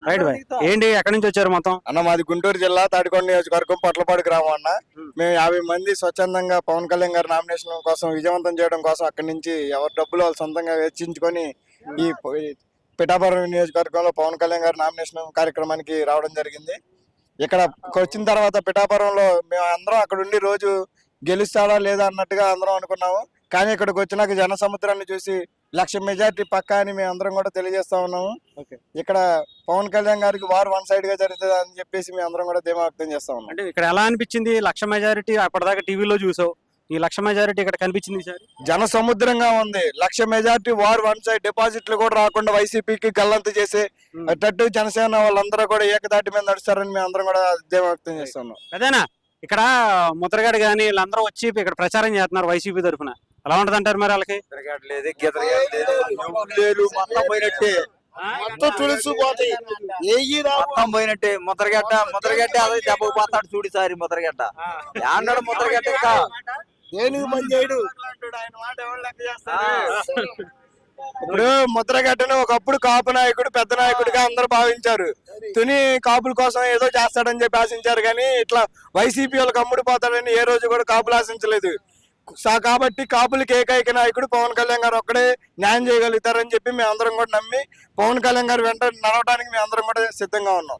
Right bye. ఏంటి ఎక్కడి నుంచి వచ్చారు మొత్తం? అన్న మాది గుంటూరు జిల్లా తాడికొండ నియోజకవర్గం పొట్లపాడు గ్రామం అన్న. మేము 50 మంది స్వచ్ఛందంగా పవన్ కళ్యాణ్ గారి నామినేషన్ కోసం విజయవంతం చేయడం కోసం అక్కడి నుంచి ఎవరి డబ్బులు వాళ్ళు సొంతంగా వెచ్చించుకొని ఈ పిఠాపురం నియోజకవర్గంలో పవన్ కళ్యాణ్ గారి నామినేషన్ కార్యక్రమానికి రావడం జరిగింది. ఇక్కడ వచ్చిన తర్వాత పిఠాపురంలో మేము అందరం అక్కడ ఉండి రోజు గెలుస్తాడా లేదా అన్నట్టుగా అందరం అనుకున్నాము. కానీ ఇక్కడికి వచ్చినాక జన సముద్రాన్ని చూసి 1,00,000 మెజార్టీ పక్కా అని మేము అందరం కూడా తెలియజేస్తా ఉన్నాము. ఇక్కడ పవన్ కళ్యాణ్ గారికి వార్ వన్ సైడ్ గా జరుగుతుంది అని చెప్పేసి మేము అందరం కూడా ధీమా వ్యక్తం చేస్తా ఉన్నాం. అంటే ఇక్కడ ఎలా అనిపించింది? 1,00,000 మెజారిటీ అప్పటిదాకా టీవీలో చూసావు, ఈ 1,00,000 మెజారిటీ ఇక్కడ కనిపించింది సార్. జన సముద్రంగా ఉంది. 1,00,000 మెజార్టీ వార్ వన్ సైడ్. డిపాజిట్లు కూడా రాకుండా వైసీపీకి గల్లంతు చేసే అట్టట్టు జనసేన వాళ్ళందరూ కూడా ఏకదాటి మీద నడుస్తారని మేము అందరం కూడా ధీమా వ్యక్తం చేస్తున్నాం. అదేనా ఇక్కడ ముద్రగడ గానీ వీళ్ళందరూ వచ్చి ఇక్కడ ప్రచారం చేస్తున్నారు వైసీపీ తరఫున. ఎలా ఉంటది అంటారు మరి వాళ్ళకి? మొత్తం పోయినట్టే, మొత్తం తుడిసిపోతాయి, మొత్తం పోయినట్టే. ముద్రగడ్డ అదే దెబ్బకు పోతాడు చూడు సారి. ముద్రగడ్డ ఏమన్నాడు? ముద్రగడ్డ ఇంకా దేనికి పని చేయడు. ఇప్పుడు ముద్రగడ్డను ఒకప్పుడు కాపు నాయకుడు, పెద్ద నాయకుడిగా అందరూ భావించారు. తుని కాపుల కోసం ఏదో చేస్తాడని చెప్పి ఆశించారు. కానీ ఇట్లా వైసీపీ వాళ్ళకి అమ్ముడు పోతాడని ఏ రోజు కూడా కాపులు ఆశించలేదు. కాబట్టి కాపులకి ఏకైక నాయకుడు పవన్ కళ్యాణ్ గారు ఒక్కడే న్యాయం చేయగలుగుతారని చెప్పి మేము అందరం కూడా నమ్మి పవన్ కళ్యాణ్ గారు వెంట నడవడానికి మేము అందరం కూడా సిద్ధంగా ఉన్నాం.